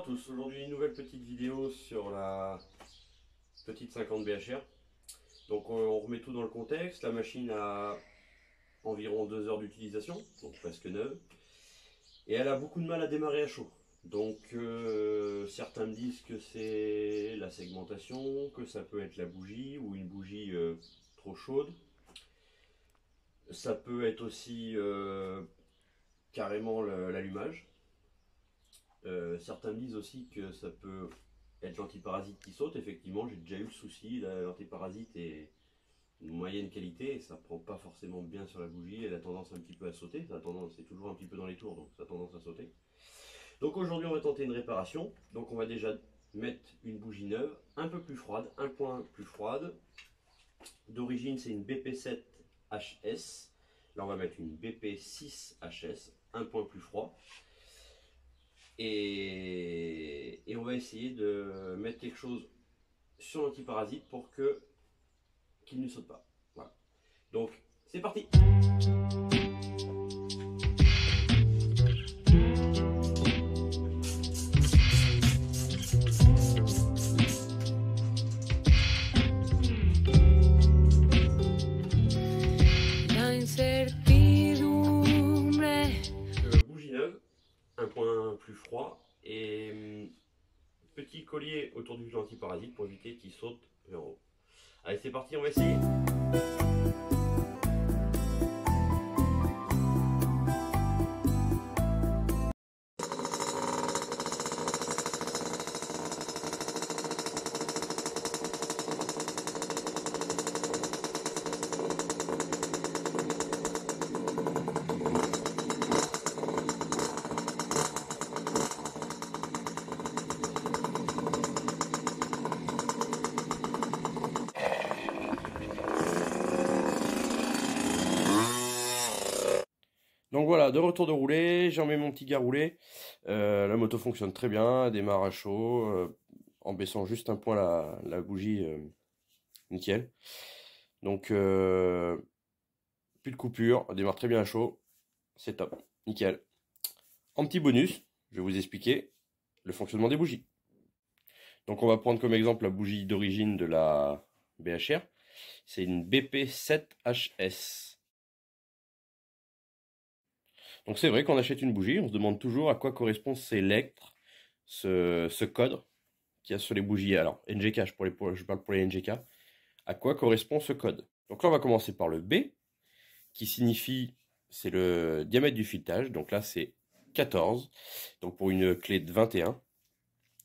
tous, aujourd'hui une nouvelle petite vidéo sur la petite 50 BHR. Donc on remet tout dans le contexte, la machine a environ 2 heures d'utilisation, donc presque neuve, et elle a beaucoup de mal à démarrer à chaud. Donc certains me disent que c'est la segmentation, que ça peut être la bougie ou une bougie trop chaude. Ça peut être aussi carrément l'allumage. Certains me disent aussi que ça peut être l'antiparasite qui saute. Effectivement, j'ai déjà eu le souci. L'antiparasite est une moyenne qualité et ça prend pas forcément bien sur la bougie. Elle a tendance un petit peu à sauter. C'est toujours un petit peu dans les tours, donc ça a tendance à sauter. Donc aujourd'hui, on va tenter une réparation. Donc on va déjà mettre une bougie neuve, un peu plus froide, un point plus froide. D'origine, c'est une BP7HS. Là, on va mettre une BP6HS, un point plus froid. Et on va essayer de mettre quelque chose sur l'antiparasite pour qu'il ne saute pas. Voilà. Donc, c'est parti! Bougie neuve, un point plus froid et petit collier autour du antiparasite pour éviter qu'il saute vers haut. Allez, c'est parti, on va essayer. Donc voilà, de retour de rouler, j'en mets mon petit gars roulé. La moto fonctionne très bien, elle démarre à chaud, en baissant juste un point la bougie, nickel. Donc plus de coupure, elle démarre très bien à chaud, c'est top, nickel. En petit bonus, je vais vous expliquer le fonctionnement des bougies. Donc on va prendre comme exemple la bougie d'origine de la BHR, c'est une BP7HS. Donc c'est vrai qu'on achète une bougie, on se demande toujours à quoi correspond ces lettres, ce code qu'il y a sur les bougies. Alors NGK, je parle pour les NGK. À quoi correspond ce code? Donc là on va commencer par le B, qui signifie, c'est le diamètre du filetage. Donc là c'est 14, donc pour une clé de 21.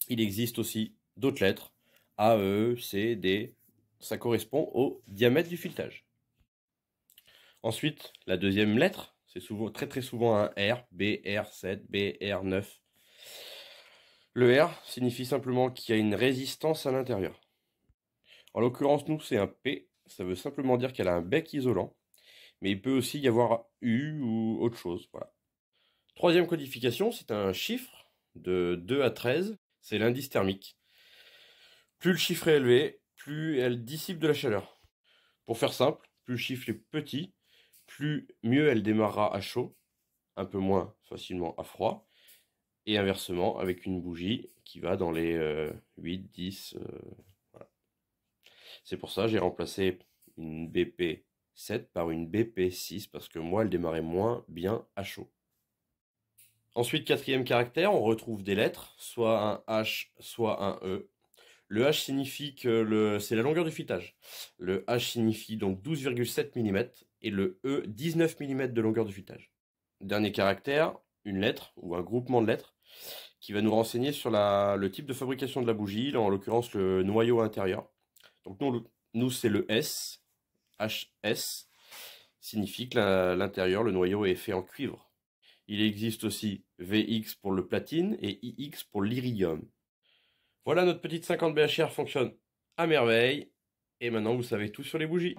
Il existe aussi d'autres lettres, A, E, C, D. Ça correspond au diamètre du filetage. Ensuite, la deuxième lettre, c'est souvent, très souvent un R, BR7, BR9. Le R signifie simplement qu'il y a une résistance à l'intérieur. En l'occurrence, nous, c'est un P. Ça veut simplement dire qu'elle a un bec isolant. Mais il peut aussi y avoir U ou autre chose. Voilà. Troisième codification, c'est un chiffre de 2 à 13. C'est l'indice thermique. Plus le chiffre est élevé, plus elle dissipe de la chaleur. Pour faire simple, plus le chiffre est petit, plus mieux elle démarrera à chaud, un peu moins facilement à froid, et inversement avec une bougie qui va dans les 8, 10, voilà. C'est pour ça que j'ai remplacé une BP7 par une BP6, parce que moi elle démarrait moins bien à chaud. Ensuite, quatrième caractère, on retrouve des lettres, soit un H, soit un E. Le H signifie que c'est la longueur du filetage. Le H signifie donc 12,7 mm et le E 19 mm de longueur du filetage. Dernier caractère, une lettre ou un groupement de lettres qui va nous renseigner sur le type de fabrication de la bougie, en l'occurrence le noyau intérieur. Donc nous c'est le S, HS, signifie que l'intérieur, le noyau est fait en cuivre. Il existe aussi VX pour le platine et IX pour l'iridium. Voilà, notre petite 50 BHR fonctionne à merveille. Et maintenant, vous savez tout sur les bougies.